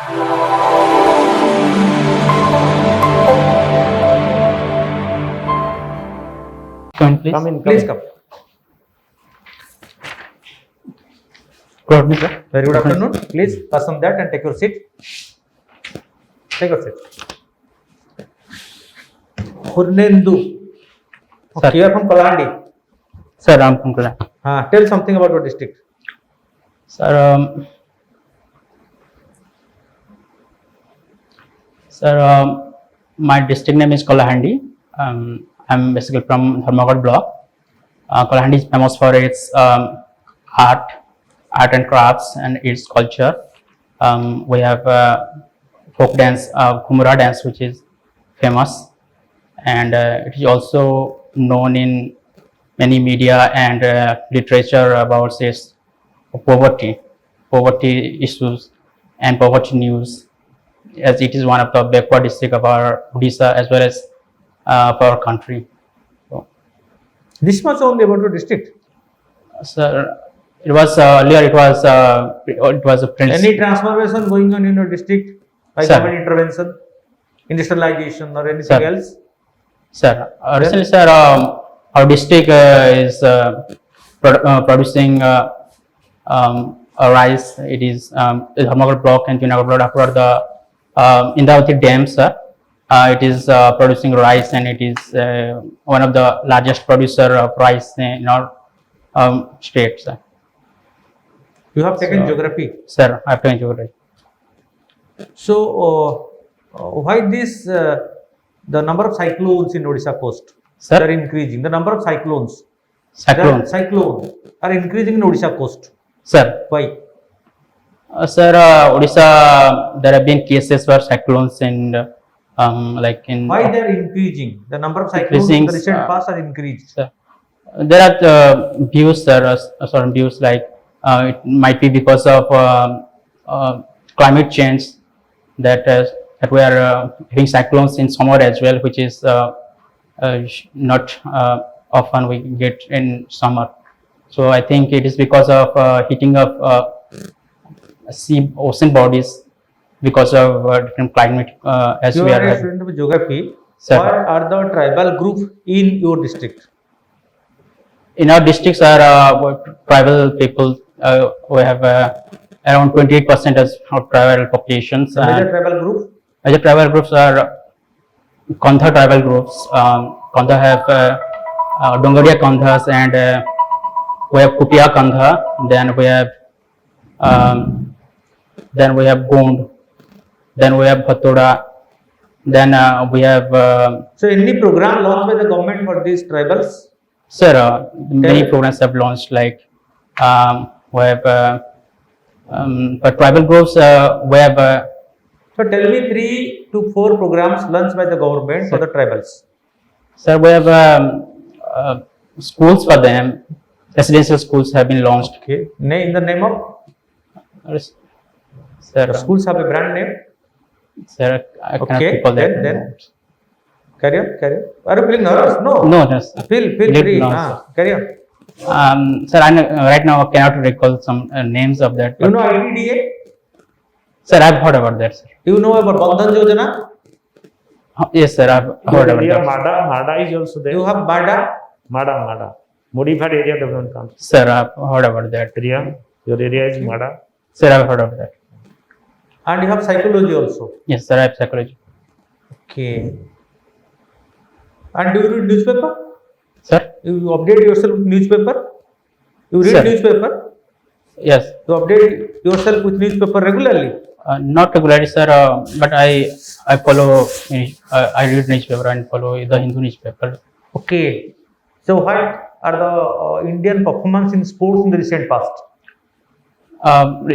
Come in, please. Come in, Please come. Good afternoon, sir. Very good afternoon. Please pass on that and take your seat. Take your seat. Purnendu. Sir. Okay, you are from Kalahandi. Sir, I'm from Kolhapur. Tell something about your district. Sir, my district name is Kolahandi. I'm basically from Dharmagad block. Kolahandi is famous for its art and crafts and its culture. We have folk dance, Kumura dance, which is famous, and it is also known in many media and literature about its poverty issues and poverty news, as it is one of the backward district of our Odisha as well as of our country. So, This much only about your district. sir, it was earlier. It was a prince. Any transformation going on in your district by Sir. government intervention, industrialization, or anything Sir. else? Sir, recently, sir, our district is producing a rice. It is Dharmagad block and Junagadh block after the Indravati dam, sir. It is producing rice, and it is one of the largest producer of rice in our state, sir. You have taken So- geography. Sir, I have taken geography. So, why this the number of cyclones in Odisha coast? Sir? They are increasing. The number of cyclones. Cyclones. Cyclones are increasing in Odisha coast. Sir, Why? sir, Odisha, there have been cases where cyclones in like in Why they are increasing? The number of cyclones in Increasing, the recent past are increased. Sir, there are views, sir, certain views like it might be because of climate change that we are having cyclones in summer as well, which is not often we get in summer. So I think it is because of heating of ocean bodies because of different climate as You we are are a having. student of geography. Sir. What are the tribal group in your district? In our districts are tribal people. We have around 28% of tribal populations. The major tribal group? Major tribal groups are Kandha tribal groups. Kandha have Dongaria Kandhas, and we have Kutia Kandha. Then we have Gond. Then we have Bhatoda. Then we have So, any program launched by the government for these tribals? sir. Many Tell- programs have launched, like we have for tribal groups. We have So, tell me 3 to 4 programs launched by the government for the tribals. sir. We have schools for them. Residential schools have been launched. Okay. In the name of? Sir, The schools have a brand name. sir, I cannot Okay, recall that. then. Carry on. Are you feeling nervous? No. No, sir. Feel Let free. no, Carry on. Sir, right now I cannot recall some names of that. You But, know ITDA? sir, I've heard about that, sir. You know about Bandhan Yojana? Yes, sir, I've Your heard about area, that. Mada is also there. You have BADA? Mada. Modified Area Development Council. Sir, I've heard about that. Area, your area is Mada. Sir, I've heard of that. And you have psychology also. Yes, sir, I have psychology. Okay. And do you read newspaper? Sir, You update yourself with newspaper? You read Sir. newspaper? yes, You update yourself with newspaper regularly? not regularly, sir, but I follow. I read newspaper and follow the Hindu newspaper. Okay. So what are the Indian performance in sports in the recent past?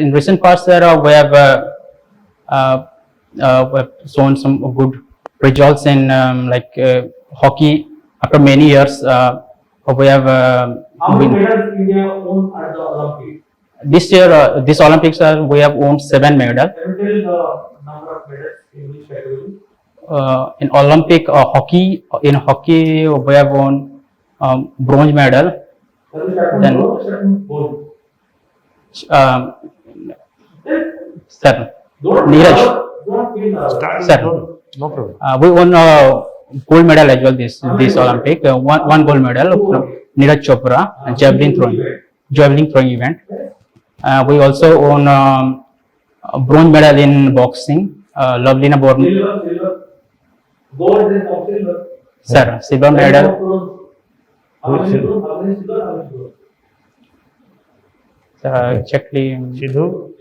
In recent past, sir, we have shown some good results in like hockey. After many years, we have been, medals India won at the Olympics? this year, this Olympics, we have won 7 medals. Can you tell the number of medals in which category? In Olympic hockey, we have won bronze medal. Then, sir, Neeraj. Start. Sir. No problem. We won gold medal as well this Olympic. One gold medal from Neeraj Chopra, javelin throwing event. We also won a bronze medal in boxing. Lovelina Born. Gold and silver. Sir, silver medal. Exactly. Sidhu.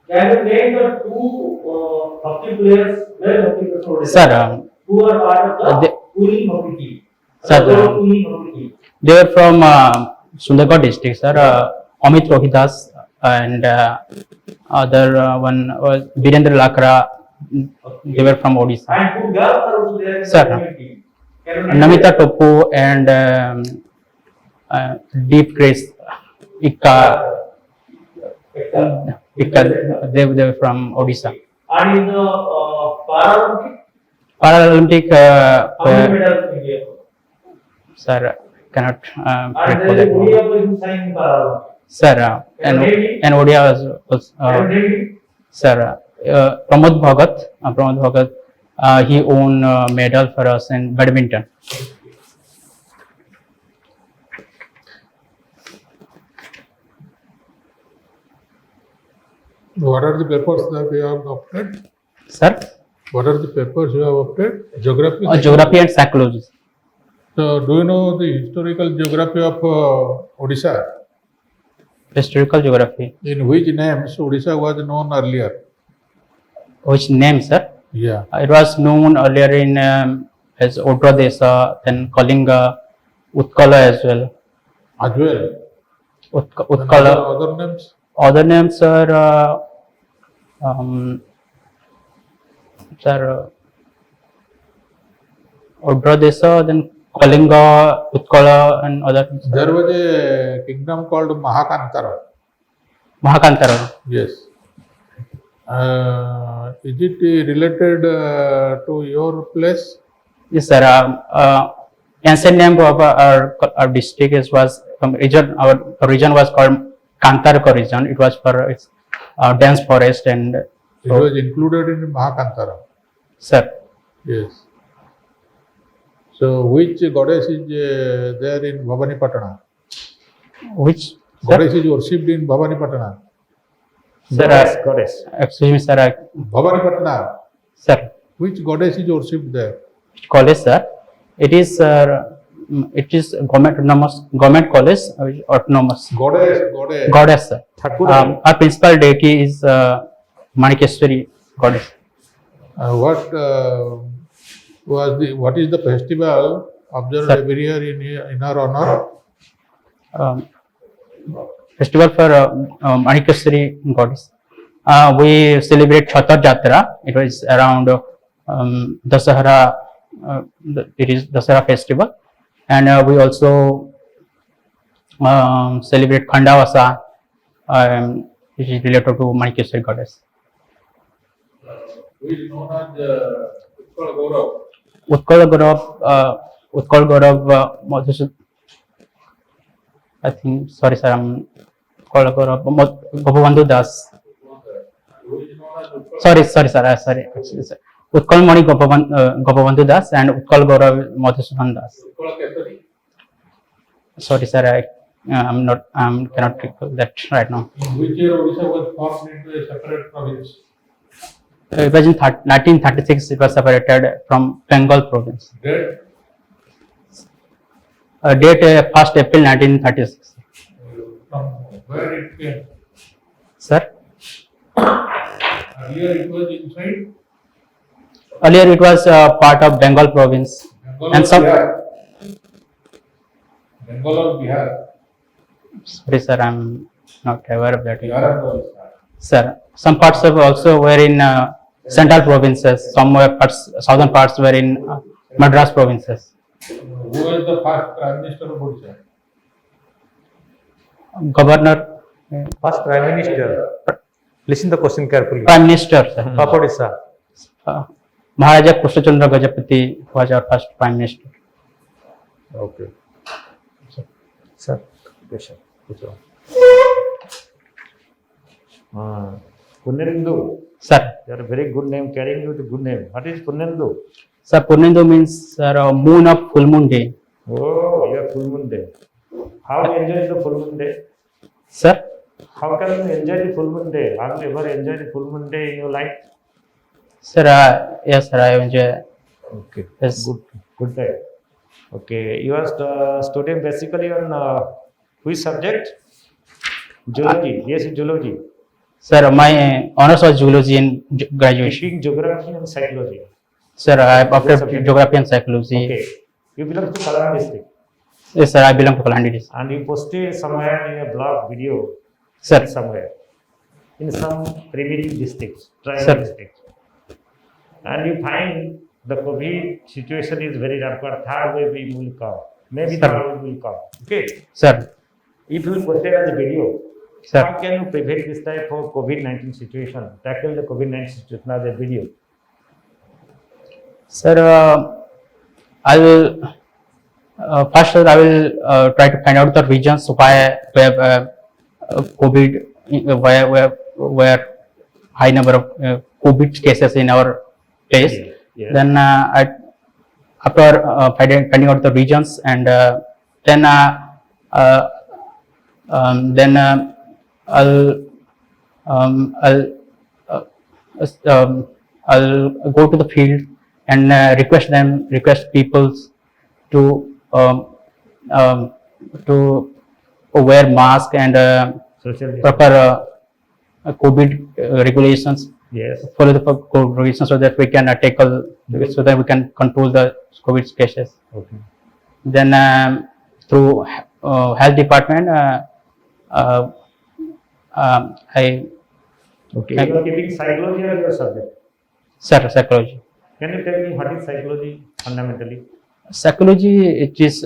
Can you name the two hockey players, male hockey players, Sir, who are part of the the- winning hockey team? Sir, Winning hockey team. they were from Sundargarh district, sir. Amit Rohidas and other one was Virendra Lakra. They were from Odisha. And two girls are also there in Sir. the winning team. Can you name Namita Topu and Deep Grace Ika. They were from Odisha. And in the Paralympic, Paralympic, how many medals India? sir, cannot And recall there is that one. Odia who sang in Paralympic. Sir, and Odia was Can you name it? sir, Pramod Bhagat, he won medal for us in badminton. What are the papers that you have opted? Sir, What are the papers you have opted? Geography? geography and psychology. So, do you know the historical geography of Odisha? Historical geography. In which names Odisha was known earlier? Which name, sir? Yeah. It was known earlier in as Odra Desa, then Kalinga, Utkala as well. As well. And Utkala. other names? Other names are sir, Odra Desa, then Kalinga, Utkala, and other. There was a kingdom called Mahakantara. Mahakantara. Yes. Is it related to your place? Yes, sir. Ancient name of our district was region. Our region was called Kantarka region. It was for its dense forest and. It was included in Mahakantara. Sir, Yes. So, which goddess is there in Bhavanipatana? which? Sir, Goddess is worshipped in Bhavanipatana. sir, Goddess. excuse me, sir. Bhavanipatana. Sir, Which goddess is worshipped there? college, sir. It is government college, autonomous. Goddess. Goddess, sir. Thakura. Our principal deity is Manikeshwari goddess. What is the festival observed Sir. every year in her honor? Festival for Manikeshwari goddess. We celebrate Chhatar Jatra. It was around Dasahara. It is Dasahara festival, and we also celebrate Khandavasa, which is related to Manikeshwari goddess. Who is known as Utkal Gaurav. Utkal Gaurav, Madhusud. I think, sorry sir, Utkal Gaurav, Gopabandhu Das. Who is known as Utkal Sorry sir, sorry. Actually, sir. Utkal Mani Gopabandhu Das and Utkal Gaurav Madhusudan Das. Keshari. Sorry sir, I cannot recall that right now. In which year Odisha was formed into a separate province? It was in 1936. It was separated from Bengal province. Date? Date 1st April 1936. From where it came? Sir, Earlier it was inside earlier it was part of Bengal province, Bengal and or some. Bihar. Bengal or Bihar? Sorry sir, I'm not aware of that. Bihar and Odisha. Sir, some parts of also were in central provinces. Some were southern parts were in Madras provinces. Who was the first Prime Minister of Odisha? Governor, First Prime Minister. Listen the question carefully. Prime Minister, sir. Of Odisha. Maharaja Krishnachandra Gajapati was our first Prime Minister. Okay. Sir. Question. Punerindu. Sir. You are a very good name, carrying you with a good name. What is Purnendu? Sir, Purnendu means sir, moon of full moon day. Oh, you are full moon day. How you enjoy the full moon day? Sir. How can you enjoy the full moon day? Have you ever enjoyed the full moon day in your life? Sir, yes, sir, I enjoy. Okay. Yes. Good day. Okay. You are studying basically on which subject? Geology. Yes, zoology. Sir, my honors was zoology in graduation. Teaching geography and psychology. Sir, I after subject? geography and psychology. Okay. You belong to Kalyan district. Yes, sir, I belong to Kalahandi district. And you posted somewhere in a blog video Sir. somewhere in some primitive districts, tribal Sir. districts. And you find the COVID situation is very rampant. Third wave will come. Maybe Sir. third wave will come. Okay. Sir. If you posted as a video, Sir. how can you prevent this type of COVID-19 situation? Tackle the COVID-19 situation as a video. Sir, I will first. Sir, I will try to find out the regions where COVID, where high number of COVID cases in our place. Yes. Then after finding out the regions, and then I'll go to the field and request people to wear mask and Social media. proper COVID regulations. Yes. Follow the COVID regulations so that we can tackle, so that we can control the COVID cases. Okay. Then through health department, I Okay. You are keeping psychology as your subject. sir, psychology. Can you tell me what is psychology fundamentally? Psychology, it is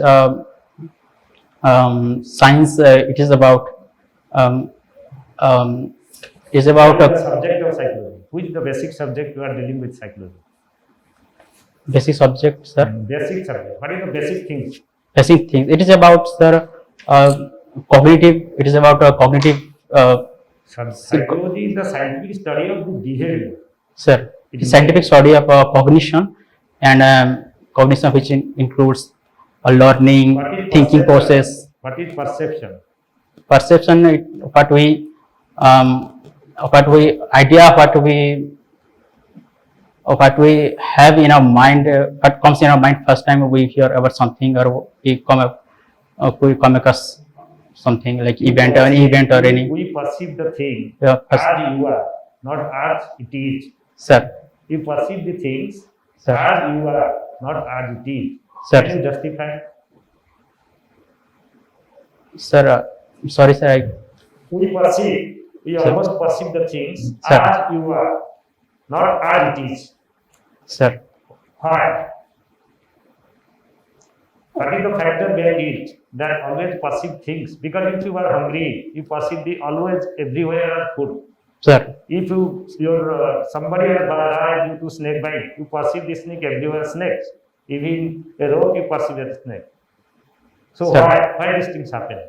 science. It is about What is the subject of psychology? Which is the basic subject you are dealing with psychology? basic subject, sir. Basic subject. What is the basic things? Basic things. It is about, sir, cognitive. It is about cognitive, Psychology is the scientific study of the behavior. sir. It is scientific study of cognition, and cognition which includes learning, What is thinking perception? process. What is perception? Perception, what we have in our mind, what comes in our mind first time we hear about something, or we come across something like event or any. We perceive the thing Yeah, as you are, not as it is. Sir. You perceive the things Sir. as you are, not as it is. Sir. Can you justify? Sir, sorry, sir. We perceive, we Sir. almost perceive the things Sir. as you are, not as it is. Sir. Why? What is the factor behind it that always perceive things? Because if you are hungry, you perceive the always everywhere are food. Sir. If somebody has died due to snake bite, you perceive the snake everywhere snakes. Even a rope, you perceive a snake. So Sir. why these things happen?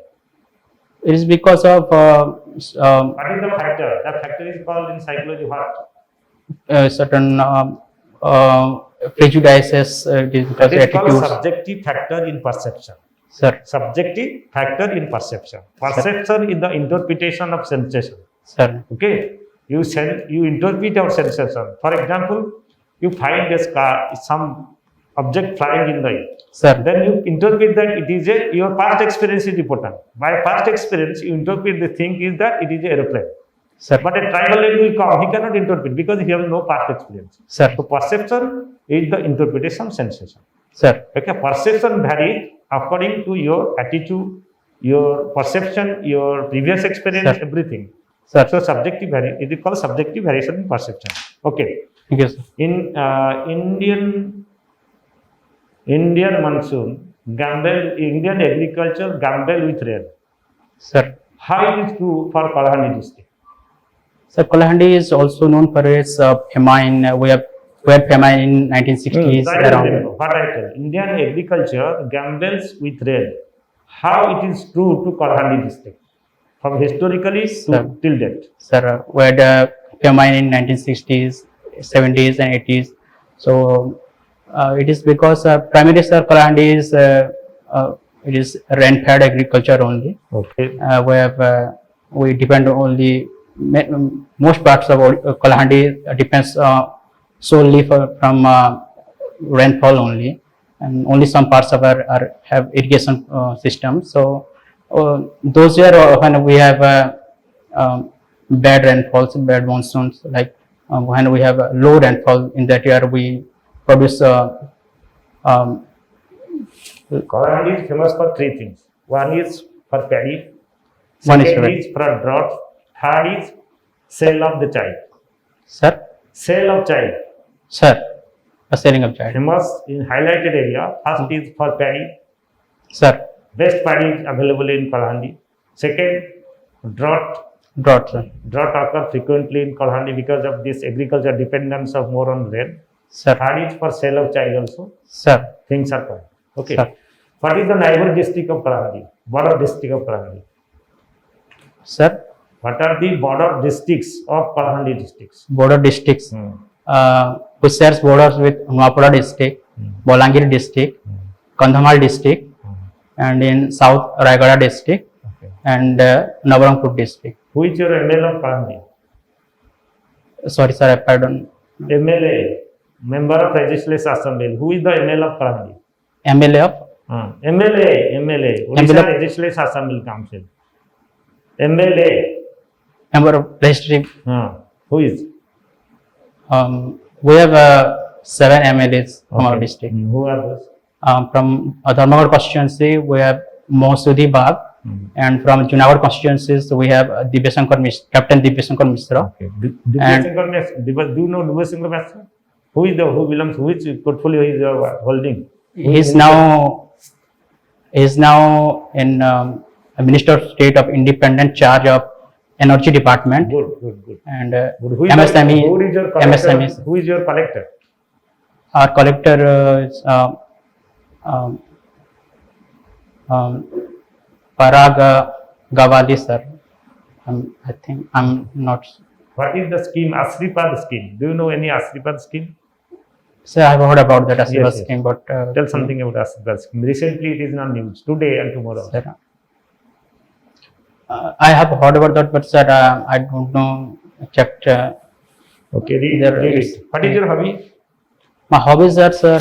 It is because of What is the factor? That factor is called in psychology what? certain prejudices, it is because That is called attitudes. subjective factor in perception. Sir. Subjective factor in perception. Perception is the interpretation of sensation. Sir. Okay, you interpret your sensation. For example, you find a scar, some object flying in the air. Sir. Then you interpret that it is your past experience is important. By past experience, you interpret the thing is that it is an aeroplane. Sir. But a tribal lady will come, he cannot interpret because he has no past experience. Sir. So perception is the interpretation of sensation. Sir. Okay, perception varies according to your attitude, your perception, your previous experience, Sir. everything. Sir. So subjective it is called subjective variation in perception. Okay. Thank you, sir. In Indian monsoon, Indian agriculture gamble with rain. Sir. How it is true for Kalahandi district? Sir, Kalahandi is also known for its famine. We have famine in 1960s Try to around. remember what I tell. Indian agriculture gambles with rain. How it is true to Kalahandi district? From historically Sir. to till date. Sir, we had famine in 1960s, 70s, and 80s. So it is because primarily, sir, Kalahandi is it is rain-fed agriculture only. Okay. We depend only most parts of Kalahandi depends solely from rainfall only, and only some parts of our have irrigation system. So those year when we have bad rainfalls, bad monsoons, like when we have low rainfall in that year, we produce Kalahandi is famous for three things. One is for paddy, One is second paddy. is for drought, third is sale of the chai. sir, Sale of chai. a selling of child, Famous in highlighted area. First is for paddy. sir, Best paddy is available in Kalahandi. Second, drought. drought, sir, Drought occur frequently in Kalahandi because of this agriculture dependence of more on rain. sir, Third is for sale of chai also. sir, Things are fine. Okay. Sir. What is the neighbor district of Kalahandi? Border district of Kalahandi. sir. What are the border districts of Kalahandi districts? Border districts, Hmm. which shares borders with Nuapara district, Bolangir district, Kandhamal district, and in South Raigada district, Okay. and Nabarangpur district. Who is your MLA of Kalahandi? Sorry, sir, I pardon. MLA, Member of Legislative Assembly. Who is the MLA of Kalahandi? MLA of MLA, Odisha Legislative Assembly Council. MLA, member of legislative. who is? We have 7 MLAs from our Okay. district. Who are those? From Dharmagad constituency, we have Mohsudi Bagh, and from Junagadh constituencies, we have Captain Divyasankar Mishra. Okay. Divyasankar Mishra. Do you know Divyasankar Mishra? Who belongs, which portfolio is holding? He is now in a Minister of State of Independent Charge of Energy Department, Good. and Good. Who is MSME. Who is your collector? MSME. Who is your collector? Our collector is Parag Gawali, sir. I think I'm not. What is the scheme? Ashripad scheme. Do you know any Ashripad scheme? Sir, I've heard about that Asirvad Yes, yes. scheme, but Tell something about Ashripad scheme. Recently, it is on news today and tomorrow. Sir, I have heard about that, but sir, I don't know. Checked. Okay, read, There read is- it. What is your hobby? My hobbies are, sir,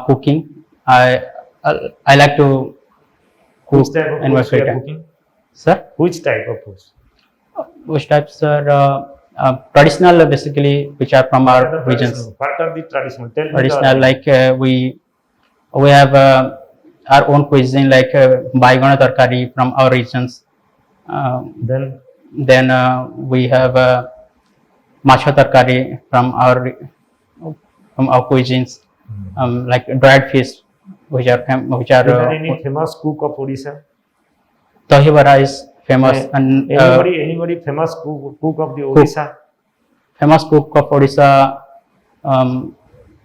cooking. I like to cook Which type of in my foods you free are time. cooking? Sir, Which type of foods? which types are traditional, basically, which are from What are our the regions. traditional? What are the traditional? Tell me Traditional, the- like we have our own cuisine, like baigana tarkari from our regions. Then Then we have macha tarkari from our cuisines, like dried fish, which are is there any famous cook of Odisha? dahi vada is famous, and Anybody famous cook of the Odisha? famous cook of Odisha,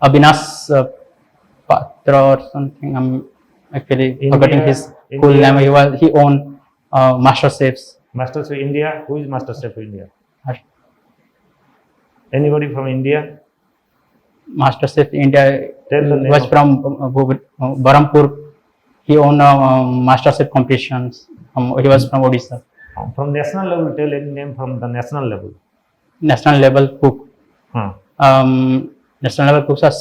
Abhinas Patra or something. I'm actually forgetting his full India. name. He owned Master Chefs. Master Chef India. Who is Master Chef India? Anybody from India? Master Chef India Tell the name was of- from Barampur. He owned Master Chef competitions. He was from Odisha. From national level, tell any name from the national level. National level cook. National level cooks are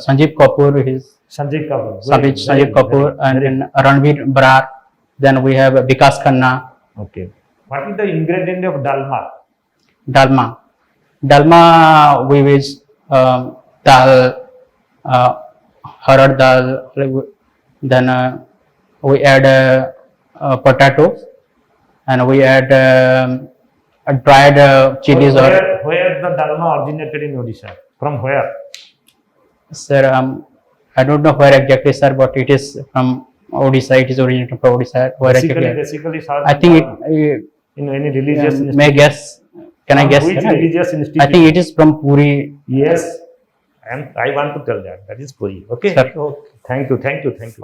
Sanjeev Kapoor. His Sanjeev Kapoor. Sanjeev Kapoor, and then Ranveer Brar. Then we have Vikas Khanna. Okay. What is the ingredient of dalma? Dalma. Dalma, we use dal, harad dal. Then we add potatoes, and we add dried chilies. Where the dalma originated in Odisha? From where? Sir, I don't know where exactly, sir, but it is from Odisha. It is originated from Odisha. Where exactly? Basically, I think it. in any religious May guess. Can I guess? Which sir? religious institution? I think it is from Puri. Yes. I want to tell that. That is Puri. Okay. Sir. Okay. Thank you.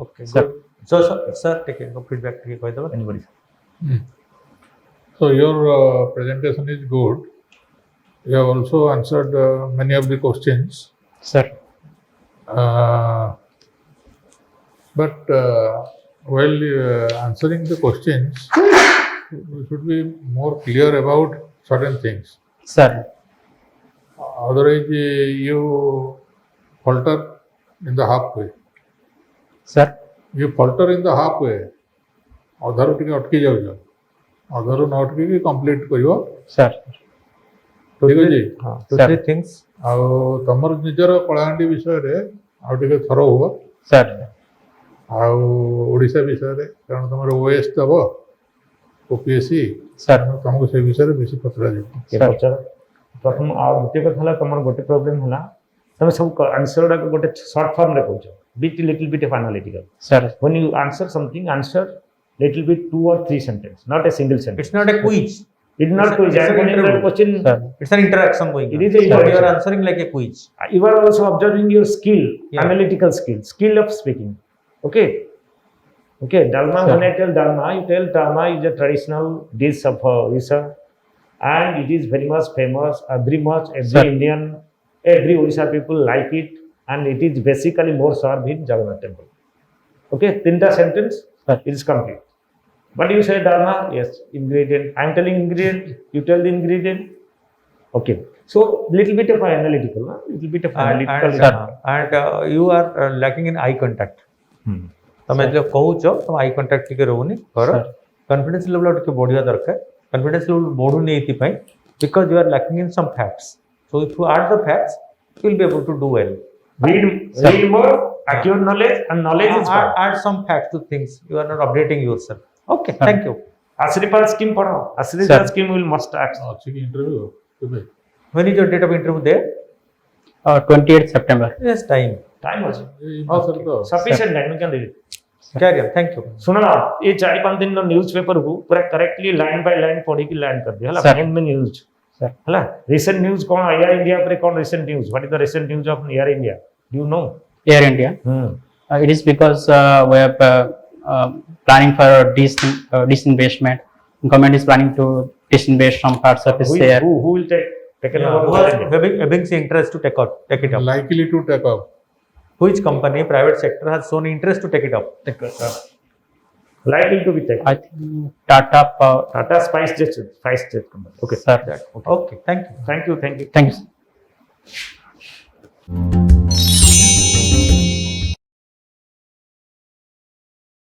Okay. Sir. Good. So, sir, take a feedback. Anybody? So your presentation is good, You have also answered many of the questions. Sir. But while answering the questions, you should be more clear about certain things. Sir. Otherwise, you falter in the halfway. Sir. You falter in the halfway. ଅଧାରୁ ଟିକେ ଅଟକି ଯାଉଛ, ଅଧାରୁ ନ ଅଟକିକି complete କରିବ। Sir. ଠିକ୍ ଅଛି। ହଁ, two Sir. three things. ଆଉ ତମର ନିଜର କଳାହାଣ୍ଡି ବିଷୟରେ ଆଉ ଟିକେ ଥର ହୁଅ, Sir. ଆଉ ଓଡ଼ିଶା ବିଷୟରେ, କାରଣ ତମର OS ଦେବ OPSC, Sir. ତମକୁ ସେ ବିଷୟରେ ବେଶୀ ପଚରାଯିବ। ये पचार प्रथम आ द्वितीय कथा है तुम गोटे प्रोब्लेम है तुम सब आंसर गुड़ा गोटे शॉर्ट फॉर्म रे कहूछ bit little bit of analytical Sir. When you answer something answer little bit 2 or 3 sentence not a single sentence It's not a quiz. it is not quiz I am going to question Sir. It's an interaction going on. It is a So you are interaction. answering like a quiz. you are also observing your skill Yeah. analytical skill of speaking okay okay dalma Sir. when I tell dalma you tell dalma is a traditional dish of Orissa and it is very much famous every Sir. Indian every Orissa people like it and it is basically more served in Jagannath temple okay tinta sentence Sir. it is complete but you say dalma yes ingredient I am telling ingredient you tell the ingredient okay so little bit of analytical little bit of analytical Sir. And you are lacking in eye contact. ତମେ Sir. ଯୋଉ କହୁଛ ତମ eye contact ଟିକେ ରହୁନି କର Sir. Confidence level ଟିକେ ବଢିବା ଦରକାର କନଫିଡେନ୍ସ ଲେଭେଲ ବଢୁନି ଏଇଥିପାଇଁ because you are lacking in some facts so if you add the facts you will be able to do well read more acquire knowledge and knowledge is power add some facts to things you are not updating yourself okay Sir. thank you Ashripal scheme पढ़ो Ashripal Sir. scheme will must act ଅଛି କି interview କେବେ? when is your date of interview there 28th September. yes time time ଅଛି ଏଇ ମାସରେ ତ sufficient time can do carry on thank you सुनो ना ये 4-5 दिन नो न्यूज़ पेपर को पूरा करेक्टली लाइन बाय लाइन पढ़ी की लाइन कर दिया हला Sir. Main news Sir. हला रिसेंट न्यूज़ कौन एयर इंडिया पर कौन recent news what is the recent news of air India do you know Air India. It is because we are planning for disinvestment. Government is planning to disinvest some parts of its share. who will take yeah, over who Air are India? having the interest to take it up likely to take up. which company private sector has shown interest to take it up likely to be taken I think Tata Power. Tata Spice Jet company okay Sir. okay thank you thank you Thank you. Sir.